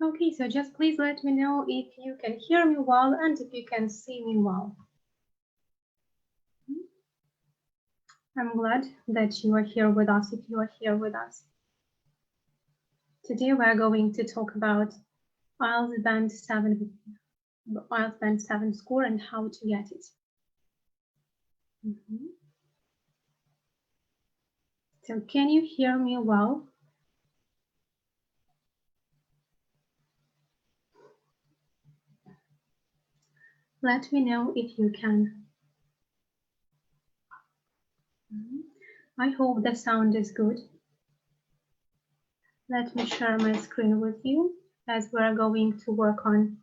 Okay, so just please let me know if you can hear me well and if you can see me well. I'm glad that you are here with us, if you are here with us. Today we are going to talk about IELTS Band 7 score and how to get it. So can you hear me well? Let me know if you can. I hope the sound is good. Let me share my screen with you as we're going to work on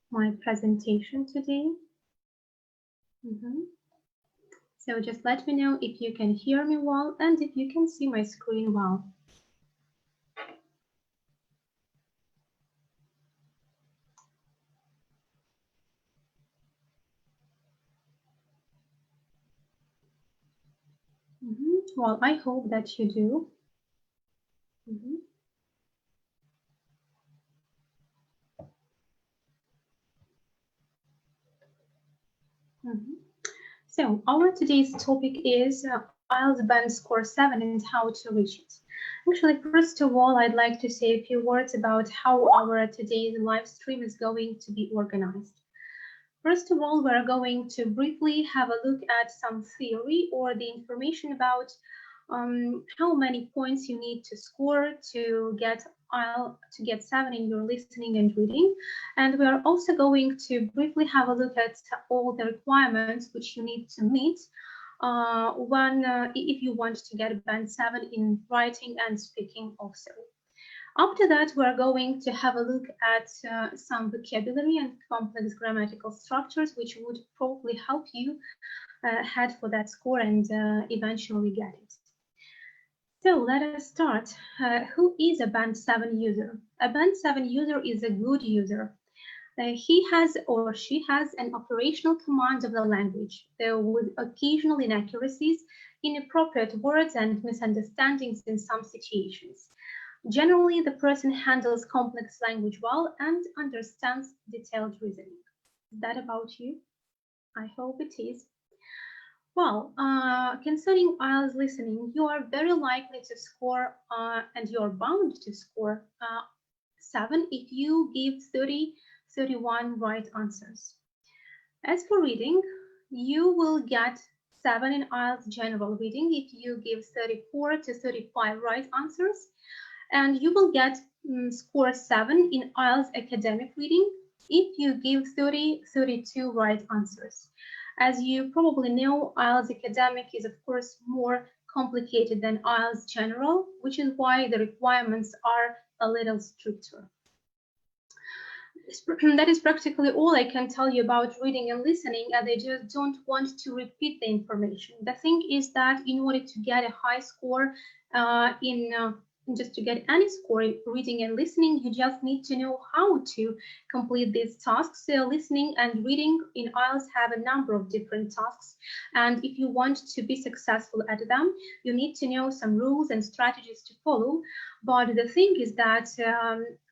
my presentation today. So just let me know if you can hear me well and if you can see my screen well. Well, I hope that you do. So our today's topic is IELTS Band Score 7 and how to reach it. Actually, first of all, I'd like to say a few words about how our today's live stream is going to be organized. First of all, we're going to briefly have a look at some theory or the information about how many points you need to score to get 7 in your listening and reading. And we are also going to briefly have a look at all the requirements which you need to meet if you want to get Band 7 in writing and speaking also. After that, we're going to have a look at some vocabulary and complex grammatical structures, which would probably help you head for that score and eventually get it. So let us start. Who is a Band 7 user? A Band 7 user is a good user. He has or she has an operational command of the language with occasional inaccuracies, inappropriate words, and misunderstandings in some situations. Generally, the person handles complex language well and understands detailed reasoning. Is that about you? I hope it is. Well, concerning IELTS listening, you are very likely to score and you're bound to score 7 if you give 31 right answers. As for reading, you will get 7 in IELTS general reading if you give 34 to 35 right answers. And you will get score 7 in IELTS academic reading if you give 32 right answers. As you probably know, IELTS academic is of course more complicated than IELTS general, which is why the requirements are a little stricter. That is practically all I can tell you about reading and listening, and I just don't want to repeat the information. The thing is that in order to get a high score just to get any score in reading and listening, you just need to know how to complete these tasks. So listening and reading in IELTS have a number of different tasks. And if you want to be successful at them, you need to know some rules and strategies to follow. But the thing is that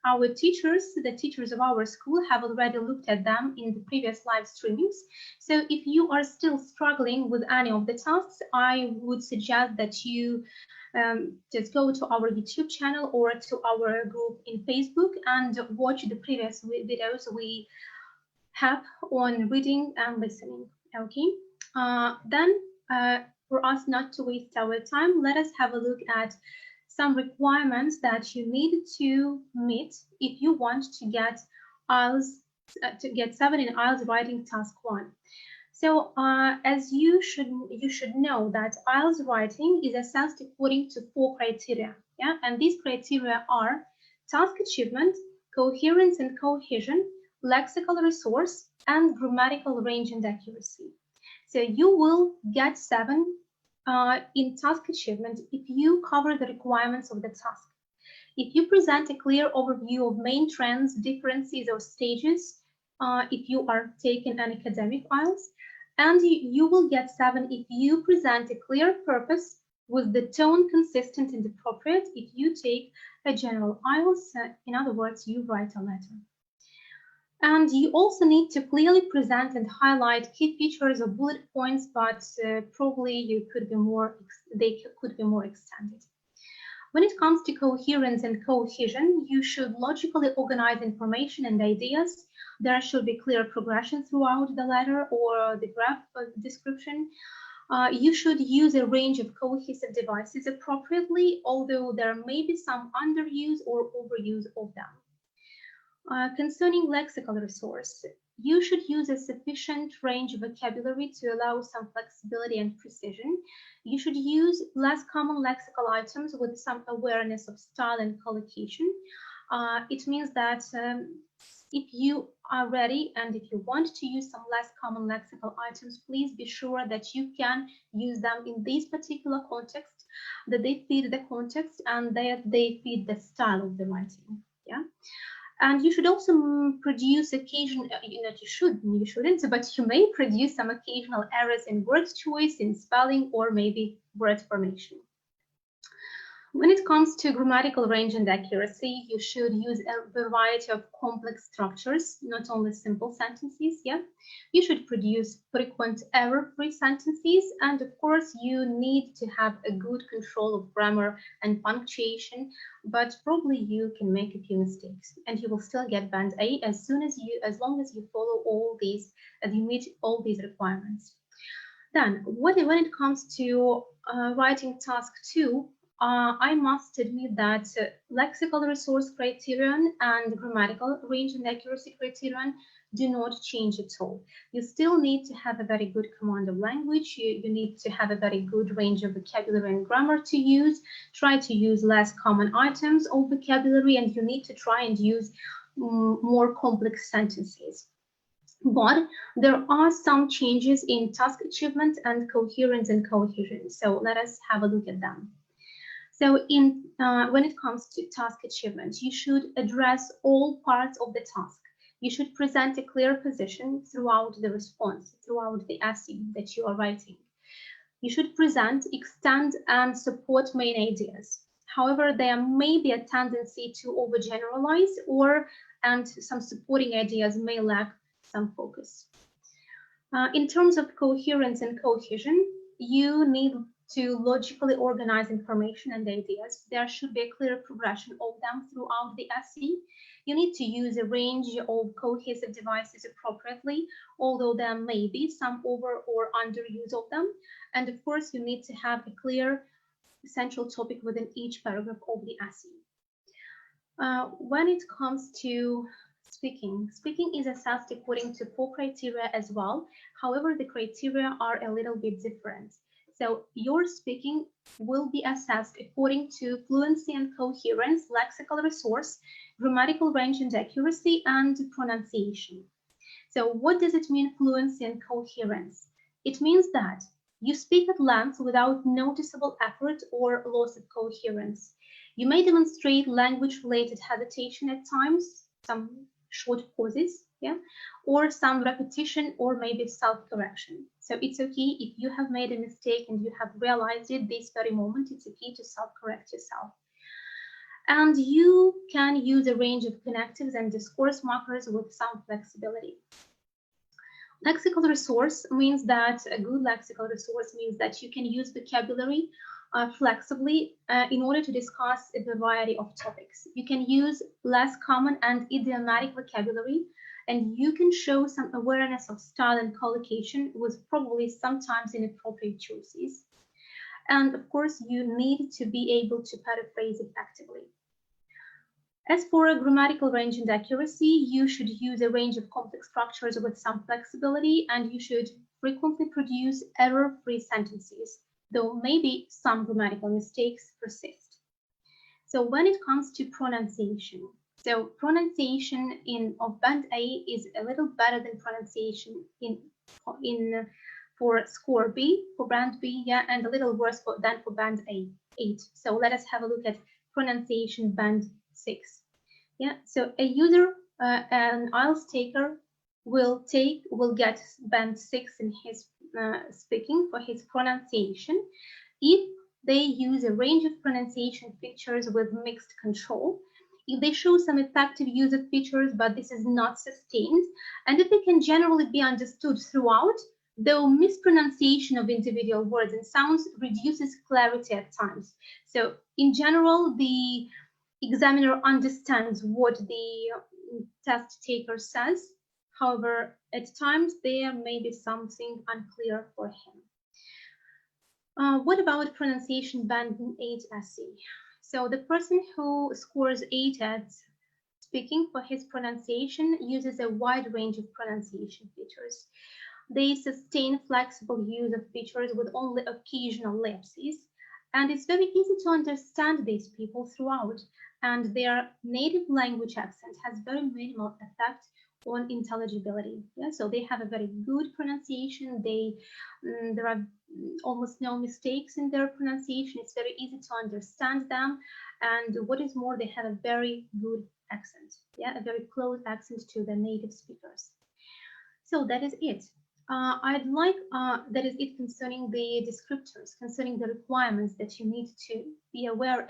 our teachers, the teachers of our school, have already looked at them in the previous live streamings. So if you are still struggling with any of the tasks, I would suggest that you just go to our YouTube channel or to our group in Facebook and watch the previous videos we have on reading and listening. Okay, then for us not to waste our time, let us have a look at some requirements that you need to meet if you want to get IELTS to get 7 in IELTS writing task 1. So as you should know that IELTS writing is assessed according to 4 criteria. Yeah, and these criteria are task achievement, coherence and cohesion, lexical resource, and grammatical range and accuracy. So you will get 7 in task achievement if you cover the requirements of the task. If you present a clear overview of main trends, differences, or stages, if you are taking an academic IELTS, and you will get 7 if you present a clear purpose, with the tone consistent and appropriate if you take a general IELTS. In other words, you write a letter. And you also need to clearly present and highlight key features or bullet points, but probably they could be more extended. When it comes to coherence and cohesion, you should logically organize information and ideas. There should be clear progression throughout the letter or the graph description. You should use a range of cohesive devices appropriately, although there may be some underuse or overuse of them. Concerning lexical resource, you should use a sufficient range of vocabulary to allow some flexibility and precision. You should use less common lexical items with some awareness of style and collocation. It means that if you are ready and if you want to use some less common lexical items, please be sure that you can use them in this particular context, that they fit the context and that they fit the style of the writing. Yeah. And you should also produce occasional, you shouldn't, but you may produce some occasional errors in word choice, in spelling, or maybe word formation. When it comes to grammatical range and accuracy, you should use a variety of complex structures, not only simple sentences. Yeah, you should produce frequent error-free sentences, and of course, you need to have a good control of grammar and punctuation. But probably you can make a few mistakes, and you will still get band A as long as you follow all these, and you meet all these requirements. Then, when it comes to writing task 2. I must admit that lexical resource criterion and grammatical range and accuracy criterion do not change at all. You still need to have a very good command of language. You need to have a very good range of vocabulary and grammar to use. Try to use less common items of vocabulary, and you need to try and use more complex sentences. But there are some changes in task achievement and coherence and cohesion. So let us have a look at them. So when it comes to task achievement, you should address all parts of the task. You should present a clear position throughout the response, throughout the essay that you are writing. You should present, extend, and support main ideas. However, there may be a tendency to overgeneralize, and some supporting ideas may lack some focus. In terms of coherence and cohesion, you need to logically organize information and ideas. There should be a clear progression of them throughout the essay. You need to use a range of cohesive devices appropriately, although there may be some over or underuse of them. And of course, you need to have a clear central topic within each paragraph of the essay. When it comes to speaking is assessed according to 4 criteria as well. However, the criteria are a little bit different. So your speaking will be assessed according to fluency and coherence, lexical resource, grammatical range and accuracy, and pronunciation. So what does it mean, fluency and coherence? It means that you speak at length without noticeable effort or loss of coherence. You may demonstrate language-related hesitation at times, some short pauses, yeah, or some repetition or maybe self-correction. So it's okay if you have made a mistake and you have realized it this very moment, it's okay to self-correct yourself. And you can use a range of connectives and discourse markers with some flexibility. Lexical resource means that a good lexical resource means that you can use vocabulary flexibly in order to discuss a variety of topics. You can use less common and idiomatic vocabulary, and you can show some awareness of style and collocation with probably sometimes inappropriate choices. And of course, you need to be able to paraphrase effectively. As for a grammatical range and accuracy, you should use a range of complex structures with some flexibility, and you should frequently produce error-free sentences, though maybe some grammatical mistakes persist. So when it comes to pronunciation, so pronunciation of band A is a little better than pronunciation for score B, for band B, yeah, and a little worse than for band A, 8. So let us have a look at pronunciation band 6. Yeah, so a user, an IELTS taker will get band 6 in his speaking for his pronunciation if they use a range of pronunciation features with mixed control. If they show some effective use of features, but this is not sustained, and if they can generally be understood throughout, though mispronunciation of individual words and sounds reduces clarity at times. So in general, the examiner understands what the test taker says. However, at times there may be something unclear for him. What about pronunciation band 8 essay? So the person who scores 8 at speaking for his pronunciation uses a wide range of pronunciation features. They sustain flexible use of features with only occasional lapses, and it's very easy to understand these people throughout, and their native language accent has very minimal effect on intelligibility. Yeah, so they have a very good pronunciation. There are almost no mistakes in their pronunciation. It's very easy to understand them, and what is more, they have a very good accent. Yeah, a very close accent to the native speakers. So that is it. That is it concerning the descriptors, concerning the requirements that you need to be aware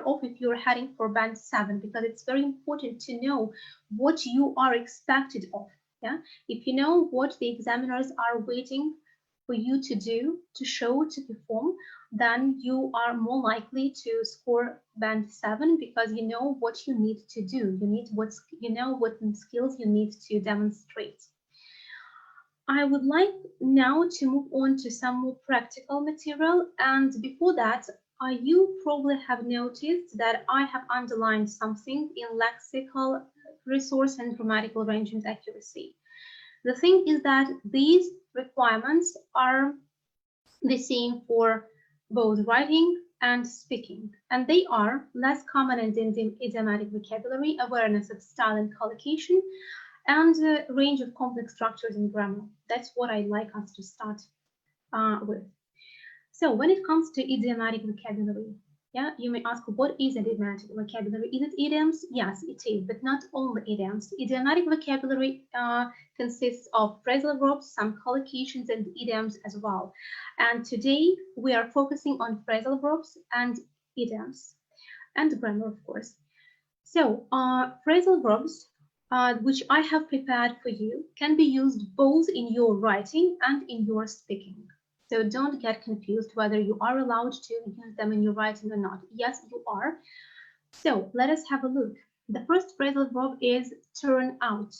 of if you're heading for band 7, because it's very important to know what you are expected of. Yeah, if you know what the examiners are waiting for you to do, to show, to perform, then you are more likely to score band 7 because you know what you need to do. What skills you need to demonstrate. I would like now to move on to some more practical material, and before that, you probably have noticed that I have underlined something in lexical resource and grammatical arrangement accuracy. The thing is that these requirements are the same for both writing and speaking, and they are less common in idiomatic vocabulary, awareness of style and collocation, and a range of complex structures in grammar. That's what I'd like us to start with. So when it comes to idiomatic vocabulary, yeah, you may ask, what is idiomatic vocabulary? Is it idioms? Yes, it is, but not only idioms. Idiomatic vocabulary consists of phrasal verbs, some collocations, and idioms as well. And today we are focusing on phrasal verbs and idioms, and grammar, of course. So phrasal verbs, which I have prepared for you, can be used both in your writing and in your speaking. So don't get confused whether you are allowed to use them in your writing or not. Yes, you are. So let us have a look. The first phrasal verb is turn out.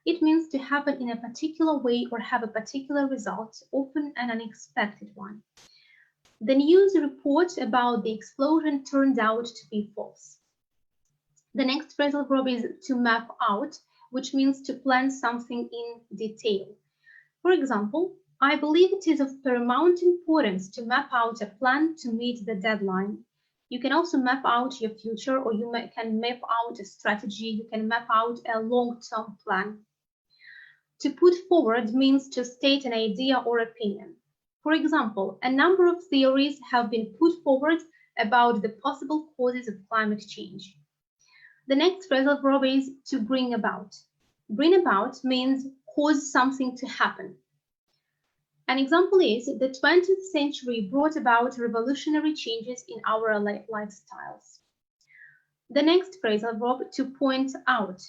It means to happen in a particular way or have a particular result, often an unexpected one. The news report about the explosion turned out to be false. The next phrasal verb is to map out, which means to plan something in detail. For example, I believe it is of paramount importance to map out a plan to meet the deadline. You can also map out your future, or you can map out a strategy. You can map out a long-term plan. To put forward means to state an idea or opinion. For example, a number of theories have been put forward about the possible causes of climate change. The next phrasal verb is to bring about. Bring about means cause something to happen. An example is the 20th century brought about revolutionary changes in our lifestyles. The next phrasal verb, to point out.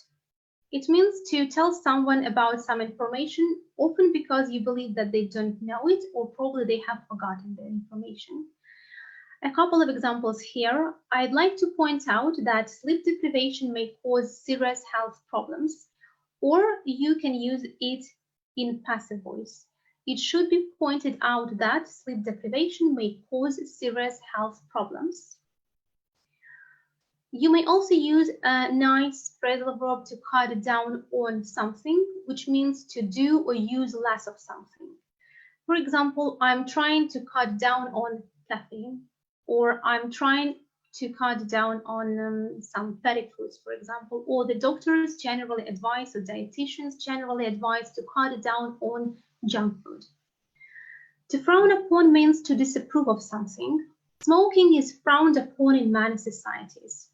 It means to tell someone about some information, often because you believe that they don't know it or probably they have forgotten the information. A couple of examples here. I'd like to point out that sleep deprivation may cause serious health problems, or you can use it in passive voice. It should be pointed out that sleep deprivation may cause serious health problems. You may also use a nice phrasal verb to cut down on something, which means to do or use less of something. For example, I'm trying to cut down on caffeine, or I'm trying to cut down on some fatty foods, for example, or the doctors generally advise, or dietitians generally advise to cut down on junk food. To frown upon means to disapprove of something. Smoking is frowned upon in many societies.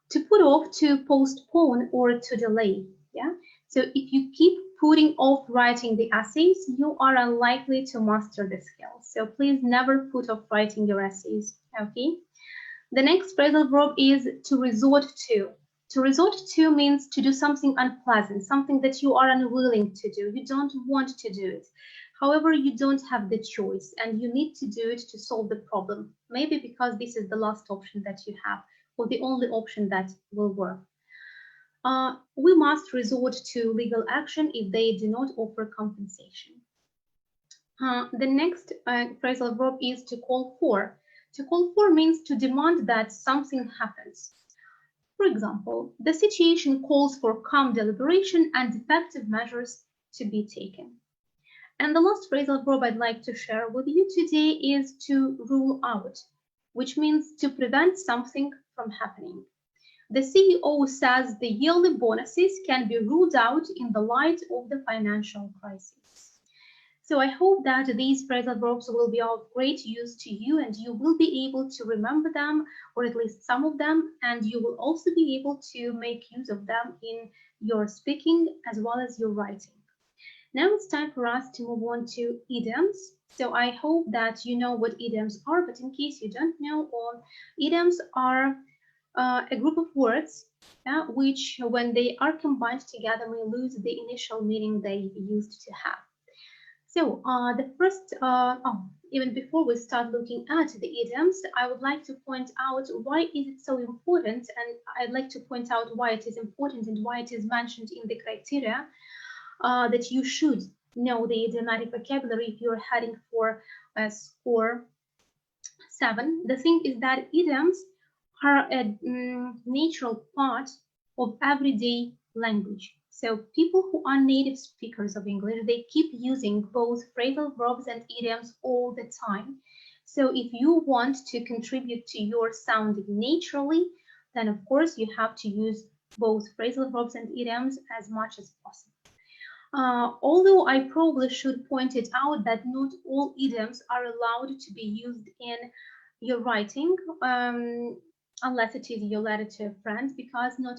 To put off, to postpone, or to delay. Yeah. So if you keep putting off writing the essays, you are unlikely to master the skills. So please never put off writing your essays, okay? The next phrasal verb is to resort to. To resort to means to do something unpleasant, something that you are unwilling to do. You don't want to do it. However, you don't have the choice and you need to do it to solve the problem. Maybe because this is the last option that you have or the only option that will work. We must resort to legal action if they do not offer compensation. The next phrasal verb is to call for. To call for means to demand that something happens. For example, the situation calls for calm deliberation and effective measures to be taken. And the last phrasal verb I'd like to share with you today is to rule out, which means to prevent something from happening. The CEO says the yearly bonuses can be ruled out in the light of the financial crisis. So I hope that these phrasal verbs will be of great use to you and you will be able to remember them, or at least some of them, and you will also be able to make use of them in your speaking as well as your writing. Now it's time for us to move on to idioms. So I hope that you know what idioms are, but in case you don't know, idioms are a group of words which, when they are combined together, may lose the initial meaning they used to have. So the first, even before we start looking at the idioms, I would like to point out why is it so important, and I'd like to point out why it is important and why it is mentioned in the criteria that you should know the idiomatic vocabulary if you're heading for a score 7. The thing is that idioms are a natural part of everyday language. So people who are native speakers of English, they keep using both phrasal verbs and idioms all the time. So if you want to contribute to your sounding naturally, then of course you have to use both phrasal verbs and idioms as much as possible. Although I probably should point it out that not all idioms are allowed to be used in your writing, unless it is your letter to a friend, because not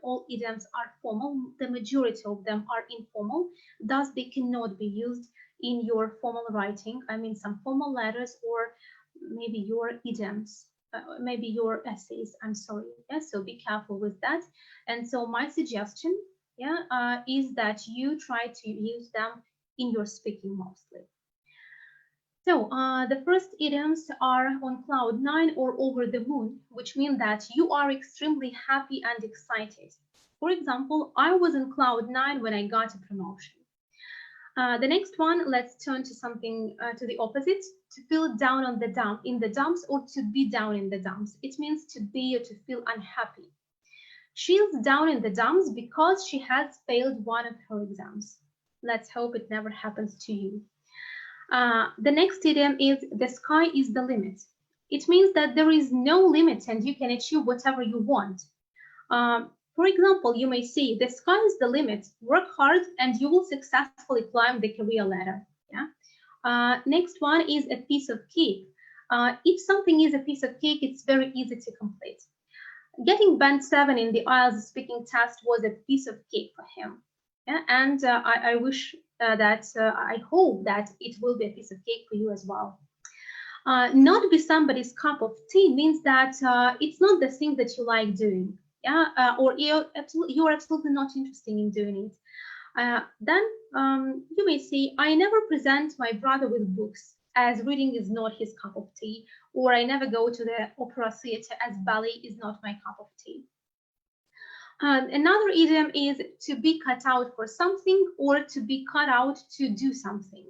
all idioms are formal. The majority of them are informal, thus they cannot be used in your formal writing. I mean, some formal letters or maybe your idioms, maybe your essays, I'm sorry. Yeah, so be careful with that. And so my suggestion is that you try to use them in your speaking mostly. So the first idioms are on cloud 9 or over the moon, which mean that you are extremely happy and excited. For example, I was on cloud 9 when I got a promotion. The next one, let's turn to something to the opposite, to feel down on in the dumps, or to be down in the dumps. It means to be or to feel unhappy. She's down in the dumps because she has failed one of her exams. Let's hope it never happens to you. The next idiom is the sky is the limit. It means that there is no limit and you can achieve whatever you want. For example, you may say the sky is the limit, work hard and you will successfully climb the career ladder. Next one is a piece of cake. If something is a piece of cake, it's very easy to complete. Getting band 7 in the IELTS speaking test was a piece of cake for him. And I wish I hope that it will be a piece of cake for you as well. Not be somebody's cup of tea means that it's not the thing that you like doing, or you're absolutely not interested in doing it. Then you may say, I never present my brother with books, as reading is not his cup of tea, or I never go to the opera theater, as ballet is not my cup of tea. Another idiom is to be cut out for something or to be cut out to do something.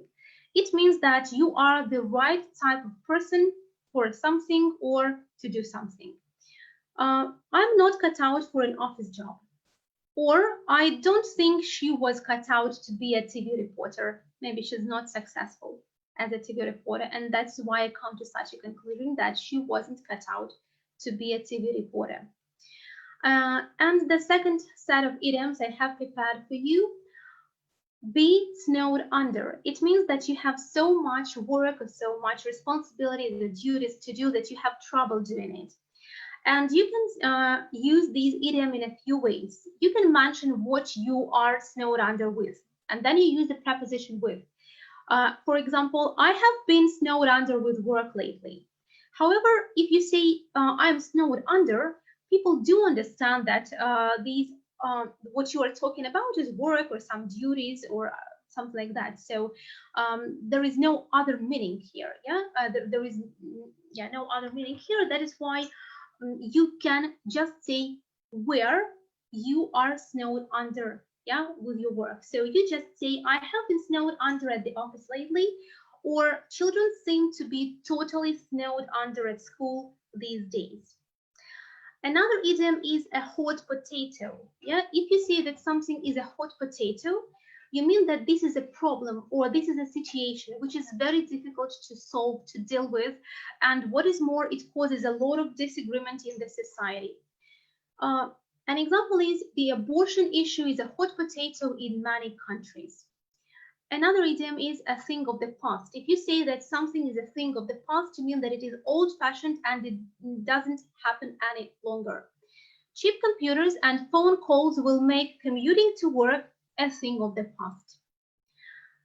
It means that you are the right type of person for something or to do something. I'm not cut out for an office job. Or I don't think she was cut out to be a TV reporter. Maybe she's not successful as a TV reporter, and that's why I come to such a conclusion that she wasn't cut out to be a TV reporter. And the second set of idioms I have prepared for you, be snowed under. It means that you have so much work or so much responsibility, the duties to do, that you have trouble doing it. And you can use these idioms in a few ways. You can mention what you are snowed under with. and then you use the preposition with. For example, I have been snowed under with work lately. However, if you say I'm snowed under, people do understand that what you are talking about is work or some duties or something like that. So there is no other meaning here. There is no other meaning here. That is why you can just say where you are snowed under, with your work. So you just say I have been snowed under at the office lately, or children seem to be totally snowed under at school these days. Another idiom is a hot potato. If you say that something is a hot potato, you mean that this is a problem or this is a situation which is very difficult to solve, to deal with, and what is more, it causes a lot of disagreement in the society. An example is the abortion issue is a hot potato in many countries. Another idiom is a thing of the past. If you say that something is a thing of the past, you mean that it is old-fashioned and it doesn't happen any longer. Cheap computers and phone calls will make commuting to work a thing of the past.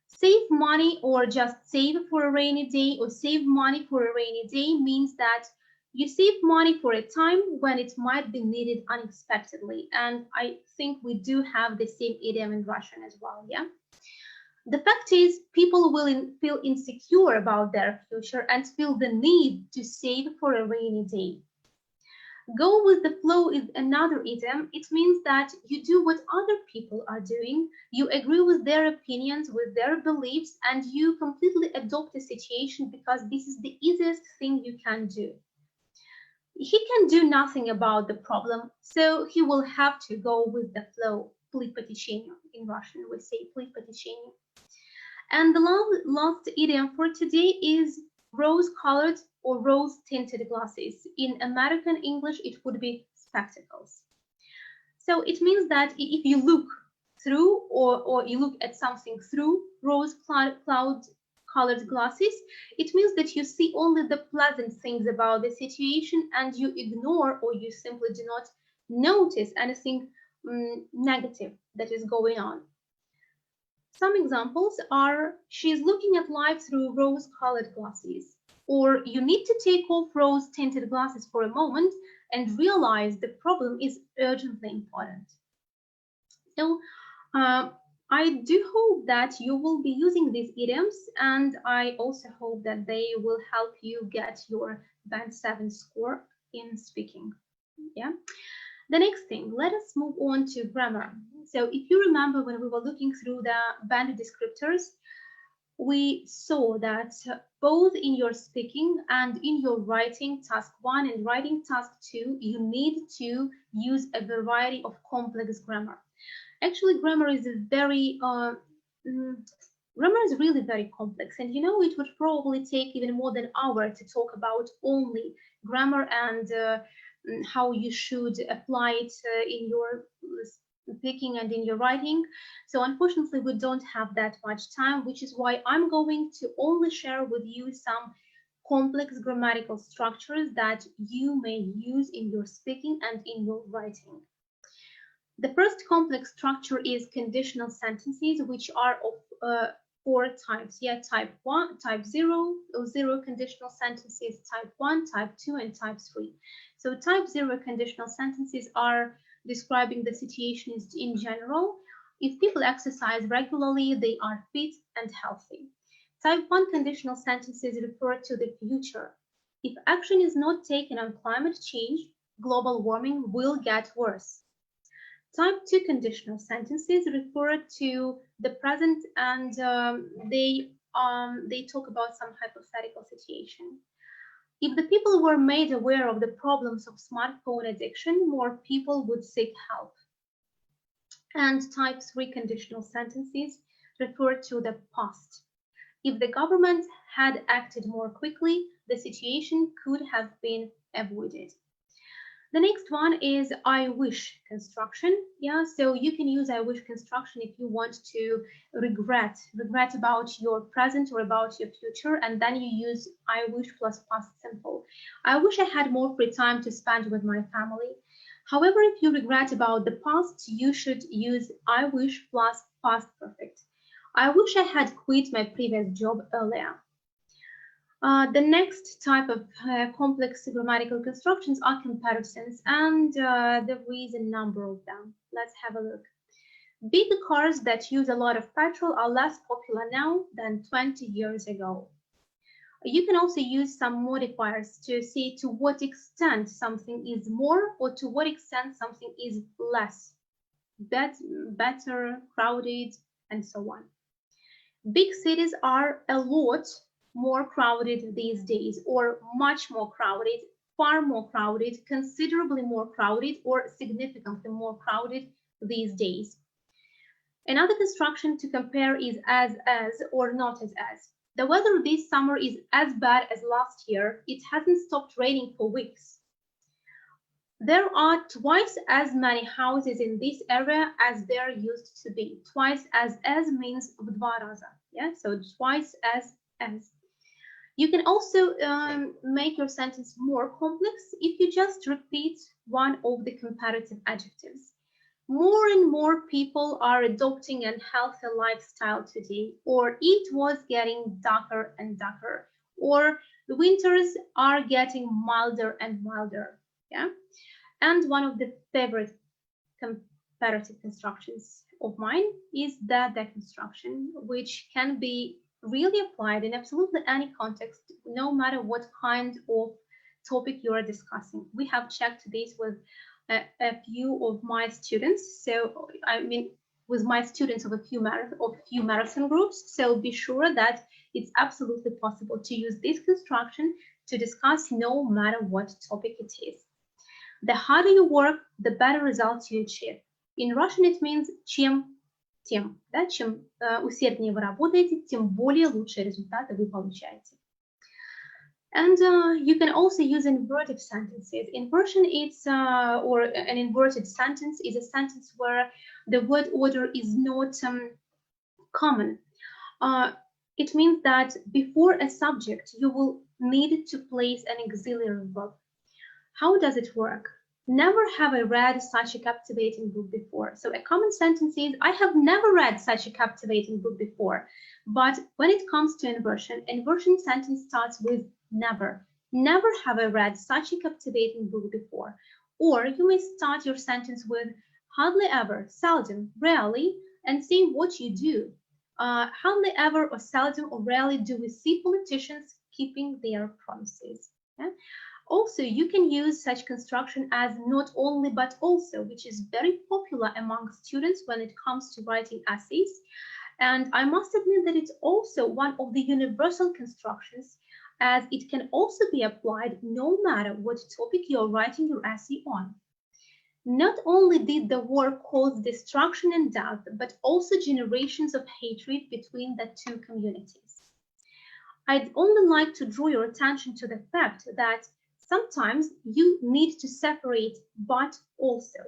Save money or just save for a rainy day or save money for a rainy day means that you save money for a time when it might be needed unexpectedly. And I think we do have the same idiom in Russian as well, The fact is, people will feel insecure about their future and feel the need to save for a rainy day. Go with the flow is another idiom. It means that you do what other people are doing, you agree with their opinions, with their beliefs, and you completely adopt the situation because this is the easiest thing you can do. He can do nothing about the problem, so he will have to go with the flow. Плыть по течению. In Russian, we say плыть по течению. And the last idiom for today is rose-colored or rose-tinted glasses. In American English, it would be spectacles. So it means that if you look through or you look at something through rose-colored glasses, it means that you see only the pleasant things about the situation and you ignore or you simply do not notice anything negative that is going on. Some examples are, she's looking at life through rose-colored glasses, or you need to take off rose-tinted glasses for a moment and realize the problem is urgently important. So I do hope that you will be using these idioms, and I also hope that they will help you get your Band 7 score in speaking. The next thing, let us move on to grammar. So if you remember when we were looking through the band descriptors, we saw that both in your speaking and in your writing task 1 and writing task 2, you need to use a variety of complex grammar. Actually, grammar is really very complex, and it would probably take even more than an hour to talk about only grammar and how you should apply it in your speaking and in your writing. So unfortunately, we don't have that much time, which is why I'm going to only share with you some complex grammatical structures that you may use in your speaking and in your writing. The first complex structure is conditional sentences, which are of 4 types. Type 1, type 0, or 0 conditional sentences, type 1, type 2, and type 3. So type 0 conditional sentences are describing the situations in general. If people exercise regularly, they are fit and healthy. Type 1 conditional sentences refer to the future. If action is not taken on climate change, global warming will get worse. Type 2 conditional sentences refer to the present and they talk about some hypothetical situation. If the people were made aware of the problems of smartphone addiction, more people would seek help. And type 3 conditional sentences refer to the past. If the government had acted more quickly, the situation could have been avoided. The next one is I wish construction. So you can use I wish construction if you want to regret about your present or about your future, and then you use I wish plus past simple. I wish I had more free time to spend with my family. However, if you regret about the past, you should use I wish plus past perfect. I wish I had quit my previous job earlier. The next type of complex grammatical constructions are comparisons, and there is a number of them. Let's have a look. Big cars that use a lot of petrol are less popular now than 20 years ago. You can also use some modifiers to say to what extent something is more or to what extent something is less. Better, crowded, and so on. Big cities are a lot more crowded these days, or much more crowded, far more crowded, considerably more crowded, or significantly more crowded these days. Another construction to compare is as or not as. The weather this summer is as bad as last year. It hasn't stopped raining for weeks. There are twice as many houses in this area as there used to be. Twice as means в два раза. Yeah, so twice as. You can also make your sentence more complex if you just repeat one of the comparative adjectives. More and more people are adopting a healthy lifestyle today, or it was getting darker and darker, or the winters are getting milder and milder. Yeah, and one of the favorite comparative constructions of mine is the construction, which can be really applied in absolutely any context, no matter what kind of topic you are discussing. We have checked this with a few of my students, so I mean with my students of a few marathon groups, so be sure that it's absolutely possible to use this construction to discuss no matter what topic it is. The harder you work, the better results you achieve. In Russian it means чем тем, да, чем усерднее вы работаете, тем более лучшие результаты вы получаете. And you can also use inverted sentences. Inversion is, or an inverted sentence is a sentence where the word order is not common. It means that before a subject, you will need to place an auxiliary verb. How does it work? Never have I read such a captivating book before. So a common sentence is, I have never read such a captivating book before. But when it comes to inversion sentence starts with never. Never have I read such a captivating book before. Or you may start your sentence with hardly ever, seldom, rarely, and say what you do. Hardly ever or seldom or rarely do we see politicians keeping their promises. Yeah? Also, you can use such construction as not only but also, which is very popular among students when it comes to writing essays. And I must admit that it's also one of the universal constructions, as it can also be applied no matter what topic you're writing your essay on. Not only did the war cause destruction and death, but also generations of hatred between the two communities. I'd only like to draw your attention to the fact that sometimes you need to separate but also.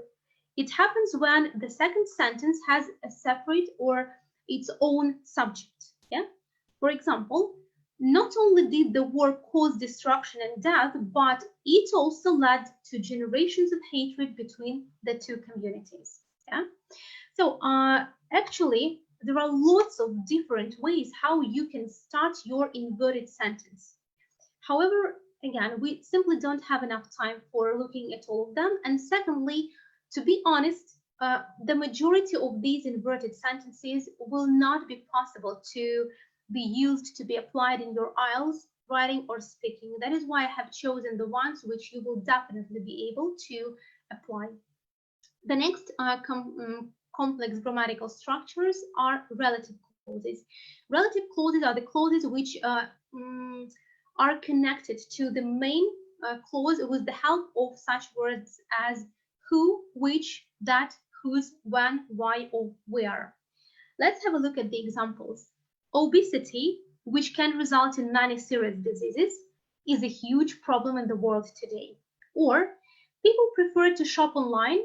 It happens when the second sentence has a separate or its own subject. Yeah? For example, not only did the war cause destruction and death, but it also led to generations of hatred between the two communities. Yeah? So actually, there are lots of different ways how you can start your inverted sentence. However, again, we simply don't have enough time for looking at all of them. And secondly, to be honest, the majority of these inverted sentences will not be possible to be used to be applied in your IELTS writing or speaking. That is why I have chosen the ones which you will definitely be able to apply. The next complex grammatical structures are relative clauses. Relative clauses are the clauses which are connected to the main clause with the help of such words as who, which, that, whose, when, why, or where. Let's have a look at the examples. Obesity, which can result in many serious diseases, is a huge problem in the world today. Or people prefer to shop online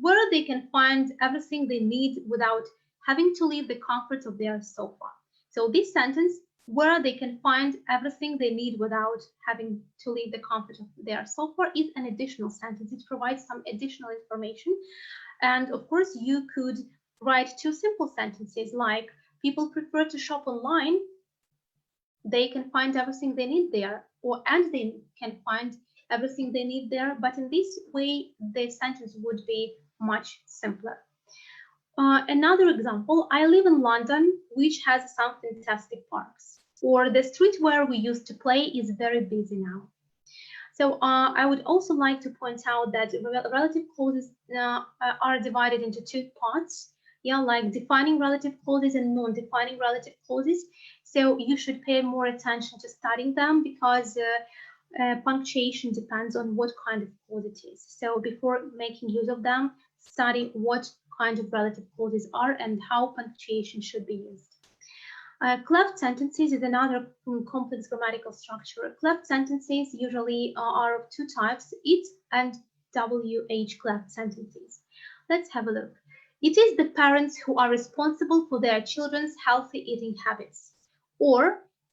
where they can find everything they need without having to leave the comfort of their sofa. So this sentence, where they can find everything they need without having to leave the comfort of their sofa, is an additional sentence. It provides some additional information. And of course, you could write two simple sentences like, people prefer to shop online, they can find everything they need there, and they can find everything they need there. But in this way, the sentence would be much simpler. Another example, I live in London, which has some fantastic parks. Or the street where we used to play is very busy now. So I would also like to point out that relative clauses are divided into two parts. Yeah, like defining relative clauses and non-defining relative clauses. So you should pay more attention to studying them, because punctuation depends on what kind of clause it is. So before making use of them, study what kind of relative clauses are and how punctuation should be used. Cleft sentences is another complex grammatical structure. Cleft sentences usually are of two types, it and WH cleft sentences. Let's have a look. It is the parents who are responsible for their children's healthy eating habits. Or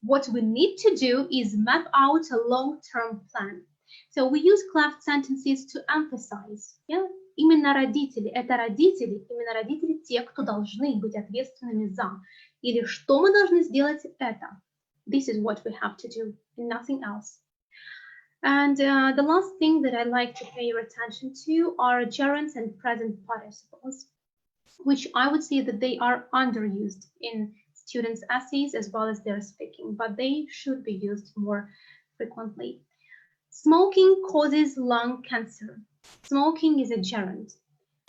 what we need to do is map out a long-term plan. So we use cleft sentences to emphasize. Yeah? Именно родители, это родители, именно родители те, кто должны быть ответственными за. Или что мы должны сделать это. This is what we have to do, and nothing else. And the last thing that I'd like to pay your attention to are gerunds and present participles, which I would say that they are underused in students' essays as well as their speaking, but they should be used more frequently. Smoking causes lung cancer. Smoking is a gerund.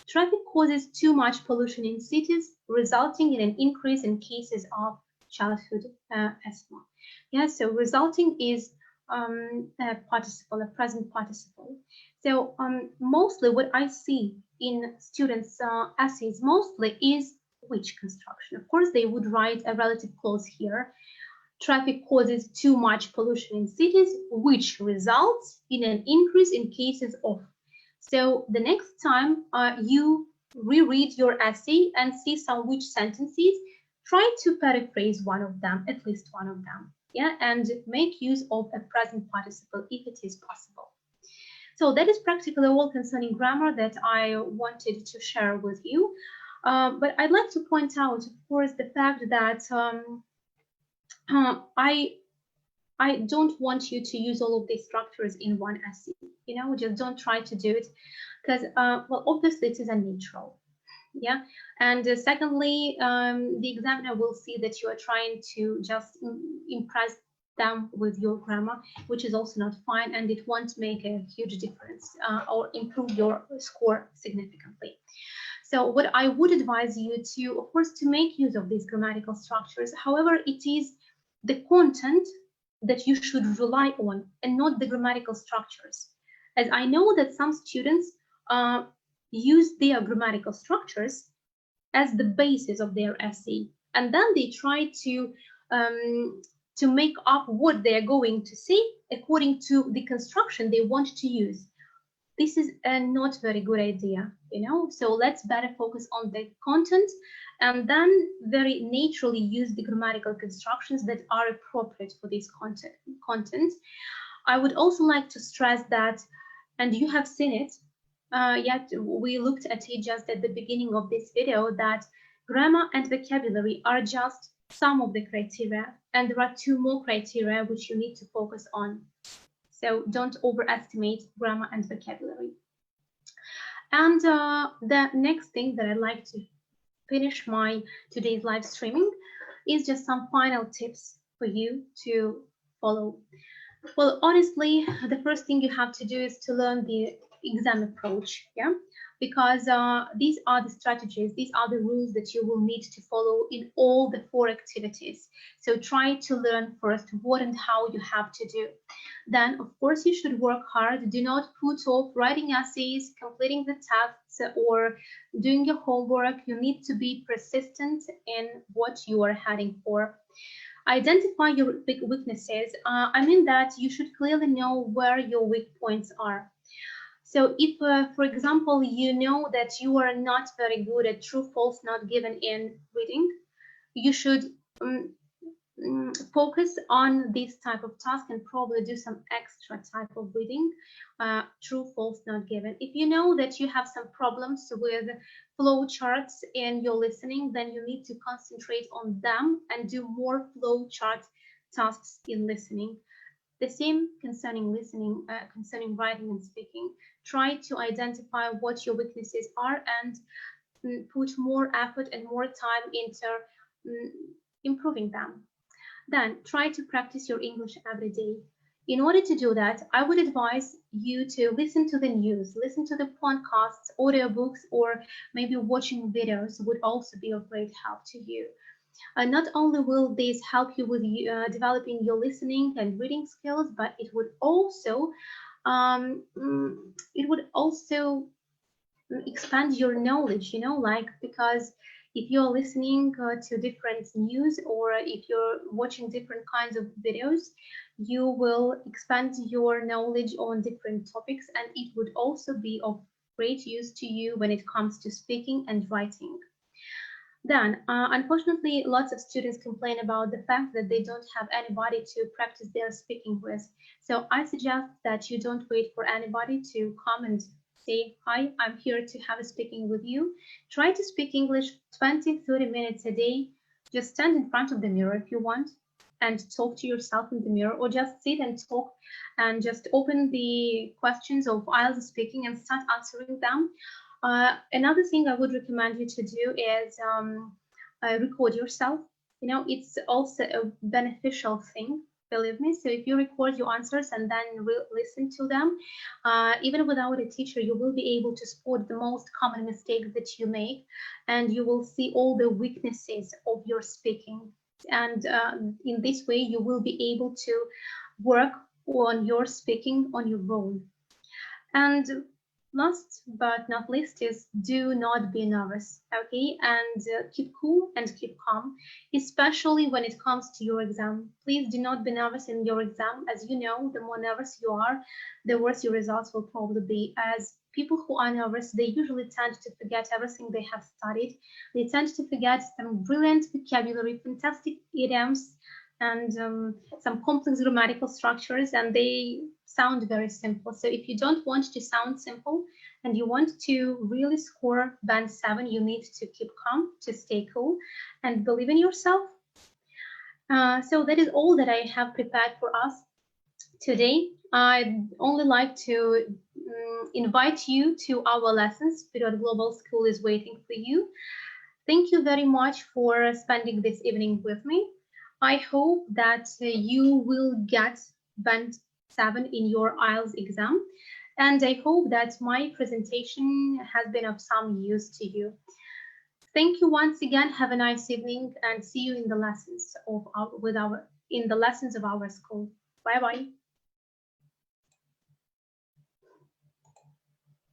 Traffic causes too much pollution in cities, resulting in an increase in cases of childhood asthma. Yeah, so resulting is a participle, a present participle. So mostly what I see in students' essays mostly is which construction. Of course, they would write a relative clause here. Traffic causes too much pollution in cities, which results in an increase in cases of. So the next time you reread your essay and see some which sentences, try to paraphrase one of them, at least one of them, yeah, and make use of a present participle if it is possible. So that is practically all concerning grammar that I wanted to share with you. But I'd like to point out, of course, the fact that I don't want you to use all of these structures in one essay. You know, just don't try to do it, because, well, obviously it is unnatural. Yeah. And secondly, the examiner will see that you are trying to just impress them with your grammar, which is also not fine, and it won't make a huge difference or improve your score significantly. So what I would advise you to, of course, to make use of these grammatical structures. However, it is the content that you should rely on and not the grammatical structures. As I know that some students use their grammatical structures as the basis of their essay, and then they try to make up what they're going to say according to the construction they want to use. This is a not very good idea, you know, so let's better focus on the content and then very naturally use the grammatical constructions that are appropriate for this content. I would also like to stress that, and you have seen it, yet we looked at it just at the beginning of this video, that grammar and vocabulary are just some of the criteria, and there are two more criteria which you need to focus on. So don't overestimate grammar and vocabulary. And the next thing that I'd like to finish my today's live streaming is just some final tips for you to follow. Well, honestly, the first thing you have to do is to learn the exam approach, yeah, because these are the strategies, these are the rules that you will need to follow in all the 4 activities. So try to learn first what and how you have to do. Then, of course, you should work hard. Do not put off writing essays, completing the tests, or doing your homework. You need to be persistent in what you are heading for. Identify your big weaknesses. I mean that you should clearly know where your weak points are. So if, for example, you know that you are not very good at true, false, not given in reading, you should focus on this type of task and probably do some extra type of reading, true, false, not given. If you know that you have some problems with flow charts in your listening, then you need to concentrate on them and do more flow chart tasks in listening. The same concerning listening, concerning writing and speaking. Try to identify what your weaknesses are and put more effort and more time into improving them. Then try to practice your English every day. In order to do that, I would advise you to listen to the news, listen to the podcasts, audiobooks, or maybe watching videos would also be of great help to you. Not only will this help you with developing your listening and reading skills, but it would also expand your knowledge, you know, like, because if you're listening to different news or if you're watching different kinds of videos, you will expand your knowledge on different topics, and it would also be of great use to you when it comes to speaking and writing. Then, unfortunately, lots of students complain about the fact that they don't have anybody to practice their speaking with. So I suggest that you don't wait for anybody to come and say, hi, I'm here to have a speaking with you. Try to speak English 20-30 minutes a day. Just stand in front of the mirror if you want and talk to yourself in the mirror, or just sit and talk and just open the questions of IELTS speaking and start answering them. Another thing I would recommend you to do is record yourself. You know, it's also a beneficial thing, believe me. So if you record your answers and then listen to them, even without a teacher, you will be able to spot the most common mistakes that you make, and you will see all the weaknesses of your speaking. And in this way, you will be able to work on your speaking on your own. And last but not least is do not be nervous, okay? And keep cool and keep calm, especially when it comes to your exam. Please do not be nervous in your exam. As you know, the more nervous you are, the worse your results will probably be. As people who are nervous, they usually tend to forget everything they have studied. They tend to forget some brilliant vocabulary, fantastic idioms, and some complex grammatical structures, and they sound very simple. So if you don't want to sound simple and you want to really score band 7, you need to keep calm, to stay cool, and believe in yourself. So that is all that I have prepared for us today. I'd only like to invite you to our lessons. Period Global School is waiting for you. Thank you very much for spending this evening with me. I hope that you will get band 7 in your IELTS exam, and I hope that my presentation has been of some use to you. Thank you once again. Have a nice evening, and see you in the lessons of our school. Bye bye.